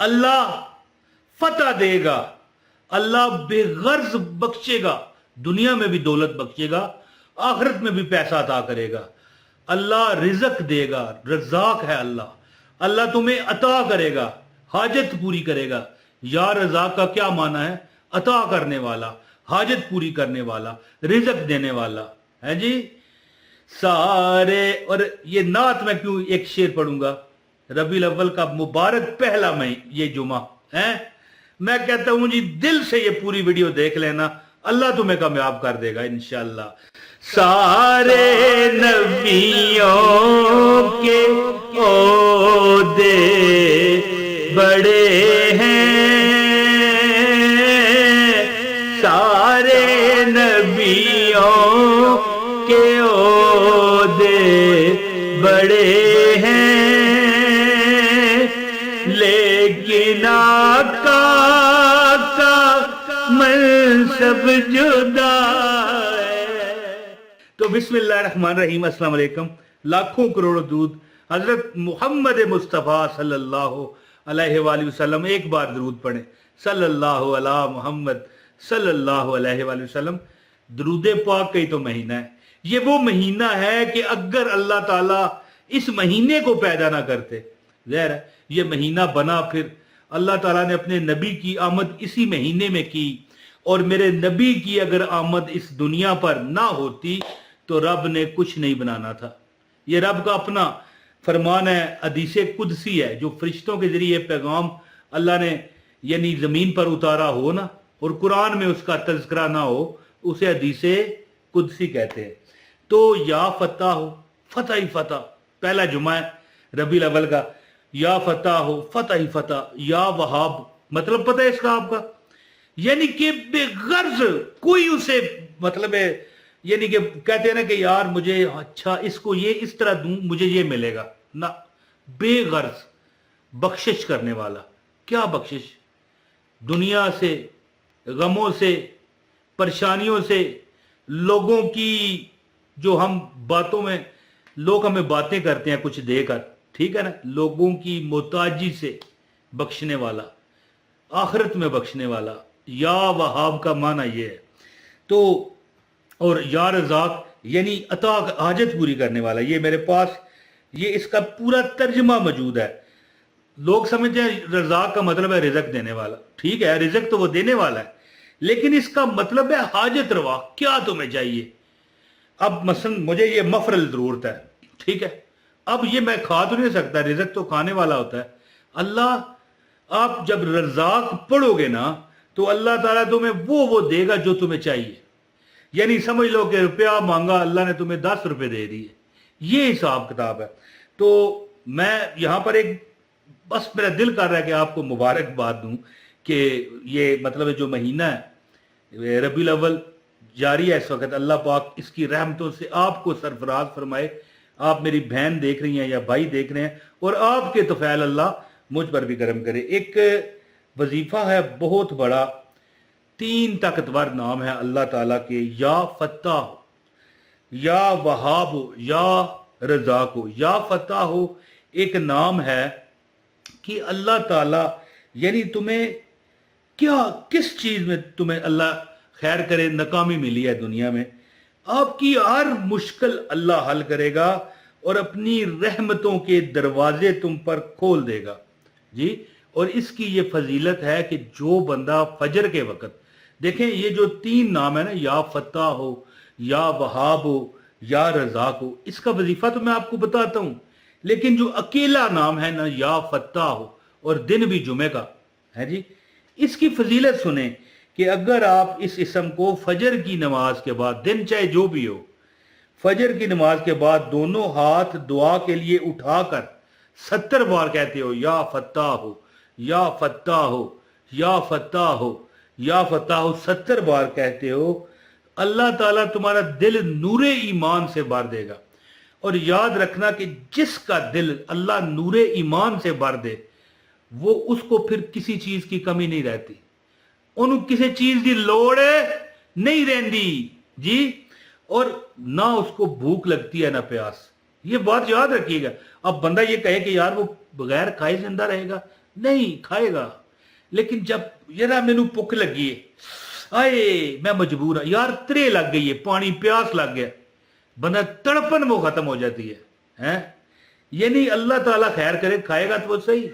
अल्लाह फतह देगा, अल्लाह बेगर्ज बख्शेगा, दुनिया में भी दौलत बख्शेगा, आखिरत में भी पैसा अता करेगा। अल्लाह रिज़्क देगा, रज़ाक है अल्लाह। अल्लाह तुम्हें अता करेगा, हाजत पूरी करेगा। या रज़ाक का क्या माना है? अता करने वाला, हाजत पूरी करने वाला, रिज़्क देने वाला है जी। सारे, और ये नात मैं क्यों एक शेर पढ़ूंगा, रबीउल अव्वल का मुबारक पहला ये जुमा है। मैं कहता हूं जी, दिल से ये पूरी वीडियो देख लेना, अल्लाह तुम्हें कामयाब कर देगा इंशाअल्लाह। सारे नबियों के ओहदे बड़े हैं, सारे नबियों के ओहदे बड़े हैं, लेकिन आका का मनसब जुदा है। तो बिस्मिल्लाहिर्रहमानिर्रहीम, अस्सलाम वालेकुम। लाखों करोड़ों दूध हजरत मोहम्मद मुस्तफ़ा सल्लल्लाहु अलैहि वसल्लम। एक बार दरूद पढ़ें, सल्लल्लाहु अला मोहम्मद सल्लल्लाहु अलैहि वसल्लम। दरूद पाक का ही तो महीना है। ये वो महीना है कि अगर अल्लाह ताला इस महीने को पैदा ना करते, ज़ाहिर है ये महीना बना, फिर अल्लाह ताला ने अपने नबी की आमद इसी महीने में की, और मेरे नबी की अगर आमद इस दुनिया पर ना होती तो रब ने कुछ नहीं बनाना था। ये रब का अपना फरमान है, हदीसे कुदसी है, जो फरिश्तों के जरिए पैगाम अल्लाह ने यानी जमीन पर उतारा हो ना, और कुरान में उसका तज़किरा ना हो, उसे हदीसे कुदसी कहते हैं। तो या फतह हो, फतह ही फतह, पहला जुमा है रबीउल अव्वल का। या फतह हो, फतह ही फतह। या वहाब, मतलब पता है इसका आपका, यानी कि बेगर्ज कोई उसे, मतलब है यानी कि कहते हैं ना कि यार मुझे अच्छा इसको ये इस तरह दूं मुझे ये मिलेगा ना, बेगर्ज बख्शिश करने वाला। क्या बख्शिश? दुनिया से, गमों से, परेशानियों से, लोगों की जो हम बातों में, लोग हमें बातें करते हैं कुछ देकर, ठीक है ना, लोगों की मोहताजी से बख्शने वाला, आखिरत में बख्शने वाला। या वहाब का माना ये है। तो और या रज़ाक यानी अता, हाजत पूरी करने वाला। ये मेरे पास ये इसका पूरा तर्जमा मौजूद है। लोग समझते हैं रज़ाक का मतलब है रिज़्क देने वाला, ठीक है, रिज़्क तो वो देने वाला है, लेकिन इसका मतलब है हाजत रवा, क्या तुम्हें चाहिए। अब मसलन मुझे ये मफरल जरूरत है, ठीक है, अब ये मैं खा तो नहीं सकता, रिज़्क तो खाने वाला होता है अल्लाह। आप जब रज़ाक पढ़ोगे ना तो अल्लाह ताला तुम्हें वो देगा जो तुम्हें चाहिए। यानी समझ लो कि रुपया मांगा, अल्लाह ने तुम्हें 10 रुपए दे दिए, ये हिसाब किताब है। तो मैं यहां पर एक, बस मेरा दिल कर रहा है कि आपको मुबारकबाद दूं कि ये मतलब जो महीना है रबीउल अव्वल जारी है इस वक्त, अल्लाह पाक इसकी रहमतों से आपको सरफराज फरमाए। आप मेरी बहन देख रही हैं या भाई देख रहे हैं, और आपके तफैल अल्लाह मुझ पर भी करम करे। एक वजीफा है बहुत बड़ा, 3 ताकतवर नाम है अल्लाह ताला के, या फत्ता हो, या वहाब हो, या रज़ाक हो। या फत्ता हो एक नाम है कि अल्लाह ताला यानी तुम्हें क्या, किस चीज में तुम्हें अल्लाह खैर करे, नाकामी मिली है दुनिया में, आपकी हर मुश्किल अल्लाह हल करेगा और अपनी रहमतों के दरवाजे तुम पर खोल देगा जी। और इसकी ये फजीलत है कि जो बंदा फजर के वक्त, देखें ये जो 3 नाम है ना, या फत्ता हो, या वहाब हो, या रज़ाक हो, इसका वजीफा तो मैं आपको बताता हूं, लेकिन जो अकेला नाम है ना, या फत्ता हो, और दिन भी जुमे का है जी, इसकी फजीलत सुने कि अगर आप इस इसम को फजर की नमाज के बाद, दिन चाहे जो भी हो, फजर की नमाज के बाद दोनों हाथ दुआ के लिए उठाकर 70 बार कहते हो, या फत्ता हो, या फत्ता हो, या फत्ता हो, या फत्ता हो, 70 बार कहते हो, अल्लाह ताला तुम्हारा दिल नूरे ईमान से भर देगा। और याद रखना कि जिसका दिल अल्लाह नूरे ईमान से भर दे, वो उसको फिर किसी चीज की कमी नहीं रहती, उन्हें किसी चीज की लोड़ नहीं रहती जी, और ना उसको भूख लगती है ना प्यास। ये बात याद रखिएगा। अब बंदा ये कहे कि यार वो बगैर खाए जिंदा रहेगा, नहीं खाएगा, लेकिन जब जरा मैनू भुख लगी है, आए मैं मजबूर हाँ यार, त्रे लग गई है, पानी प्यास लग गया, बंदा तड़पन वो खत्म हो जाती है। ये नहीं अल्लाह ताला खैर करे, खाएगा तो वो सही,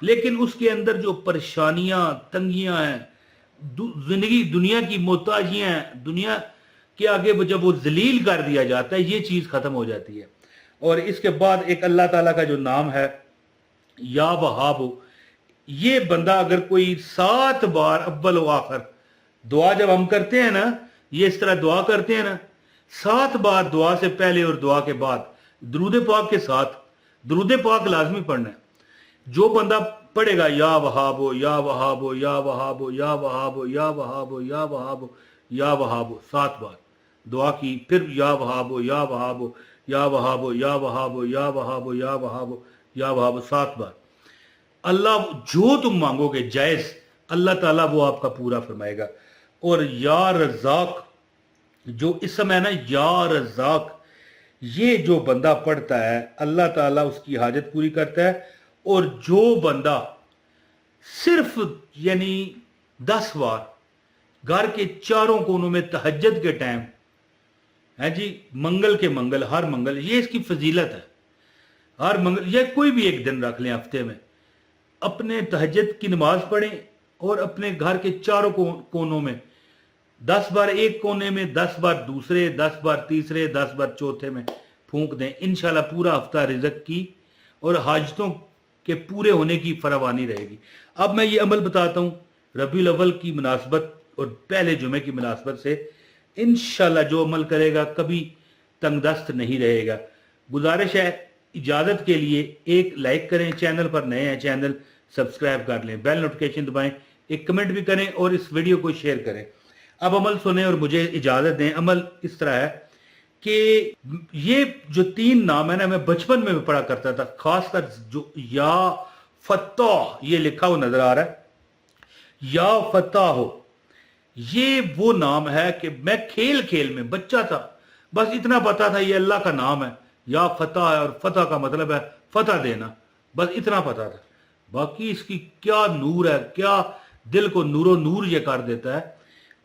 लेकिन उसके अंदर जो परेशानियां तंगियां हैं, जिंदगी दुनिया की मोहताजियां हैं, दुनिया के आगे जब वो जलील कर दिया जाता है, ये चीज खत्म हो जाती है। और इसके बाद एक अल्लाह ताला का जो नाम है या वहाब, ये बंदा अगर कोई 7 बार अव्वल व आखिर दुआ जब हम करते हैं ना, ये इस तरह दुआ करते हैं ना, 7 बार दुआ से पहले और दुआ के बाद दरूद पाक के साथ दरूद पाक लाजमी पढ़ना है। जो बंदा पढ़ेगा या वहाबो या वहाबो या वहाबो या वहाबो या वहाबो या वहाबो या वहाबो 7 बार दुआ की, फिर या वहाबो या वहाबो या वहाबो या वहाबो या वहाबो या वहाबो या वहाबो 7 बार, अल्लाह जो तुम मांगोगे जायज, अल्लाह ताला वो आपका पूरा फरमाएगा। और या रज़ाक, जो इस समय ना या रज़ाक, ये जो बंदा पढ़ता है अल्लाह ताला उसकी हाजत पूरी करता है। और जो बंदा सिर्फ यानी 10 बार घर के चारों कोनों में तहज्जुद के टाइम है जी, मंगल के मंगल, हर मंगल, ये इसकी फजीलत है, हर मंगल या कोई भी एक दिन रख लें हफ्ते में, अपने तहज्जुद की नमाज पढ़ें और अपने घर के चारों कोनों में 10 बार एक कोने में, 10 बार दूसरे, 10 बार तीसरे, 10 बार चौथे में फूंक दें। इंशाल्लाह पूरा हफ्ता रिज़्क की और हाजतों के पूरे होने की फरावानी रहेगी। अब मैं ये अमल बताता हूँ रबीउल अव्वल की मुनासबत और पहले जुमे की मुनासबत से। इंशाल्लाह जो अमल करेगा कभी तंगदस्त नहीं रहेगा। गुजारिश है, इजाज़त के लिए एक लाइक करें, चैनल पर नए हैं चैनल सब्सक्राइब कर लें, बेल नोटिफिकेशन दबाएं, एक कमेंट भी करें और इस वीडियो को शेयर करें। अब अमल सुने और मुझे इजाज़त दें। अमल इस तरह है कि ये जो 3 नाम है ना, मैं बचपन में भी पढ़ा करता था, खासकर जो या फत्ताह ये लिखा हुआ नजर आ रहा है, या फत्ताह हो, ये वो नाम है कि मैं खेल खेल में बच्चा था, बस इतना पता था ये अल्लाह का नाम है, या फतह है और फतह का मतलब है फतह देना, बस इतना पता था। बाकी इसकी क्या नूर है, क्या दिल को नूरो नूर ये कर देता है,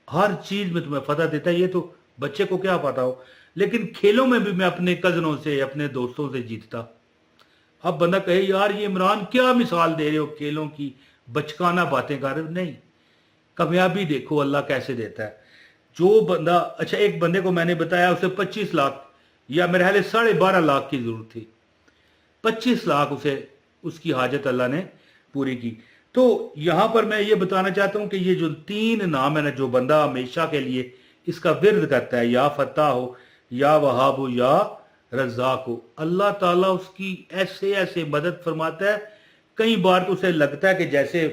हर चीज में तुम्हें फतह देता है, ये तो बच्चे को क्या पता हो। लेकिन खेलों में भी मैं अपने कजनों से, अपने दोस्तों से जीतता। अब बंदा कहे यार ये इमरान क्या मिसाल दे रहे हो खेलों की, बचकाना बातें कर रहे हो। नहीं, कामयाबी देखो अल्लाह कैसे देता है। जो बंदा, अच्छा एक बंदे को मैंने बताया उसे 25 लाख या मेरे ख्याल 12.5 लाख की जरूरत थी, 25 लाख उसे उसकी हाजत अल्लाह ने पूरी की। तो यहां पर मैं ये बताना चाहता हूं कि ये जो 3 नाम है ना, जो बंदा हमेशा के लिए इसका विर्द करता है, या फत्ताह हो, या वहाब हो, या रज़ाक हो, अल्लाह ताला उसकी ऐसे ऐसे मदद फरमाता है। कई बार तो उसे लगता है कि जैसे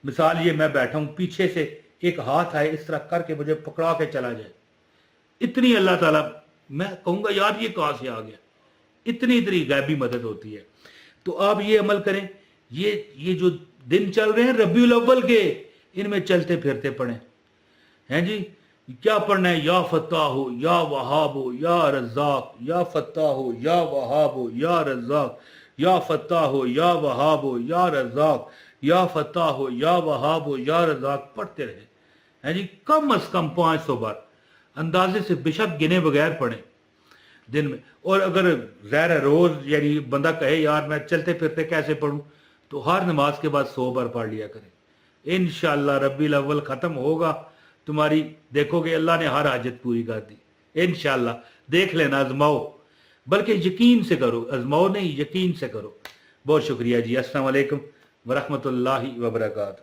मिसाल ये मैं बैठा हूं, पीछे से एक हाथ आए इस तरह करके मुझे पकड़ा के चला जाए, इतनी अल्लाह ताला, मैं कहूंगा यार ये कहां से आ गया, इतनी इतनी गैबी मदद होती है। तो आप ये अमल करें। ये जो दिन चल रहे हैं रबीउल अव्वल के, इनमें चलते फिरते पढ़ें, हैं जी। क्या पढ़ना है? या फत्ताह हो, या वहाब हो, या रज़ाक, या फत्ताह हो, या वहाब हो, या रज़ाक, या फत्ताह हो, या वहाब हो, या रज़ाक, या फत्ताह हो, या वहाब हो, या रज़ाक पढ़ते रहे, हैं जी। कम अज कम 500 बार, अंदाजे से बेशक गिने बगैर पढ़ें दिन में। और अगर ज़ाहिर रोज यानी बंदा कहे यार मैं चलते फिरते कैसे पढ़ूं, तो हर नमाज के बाद 100 बार पढ़ लिया करें। इंशाअल्लाह रबीउल अव्वल खत्म होगा, तुम्हारी देखोगे अल्लाह ने हर हाजत पूरी कर दी। इंशाअल्लाह देख लेना, आजमाओ, बल्कि यकीन से करो, आजमाओ नहीं यकीन से करो। बहुत शुक्रिया जी। अस्सलाम वालेकुम वरहमतुल्लाहि वबरकातुहू।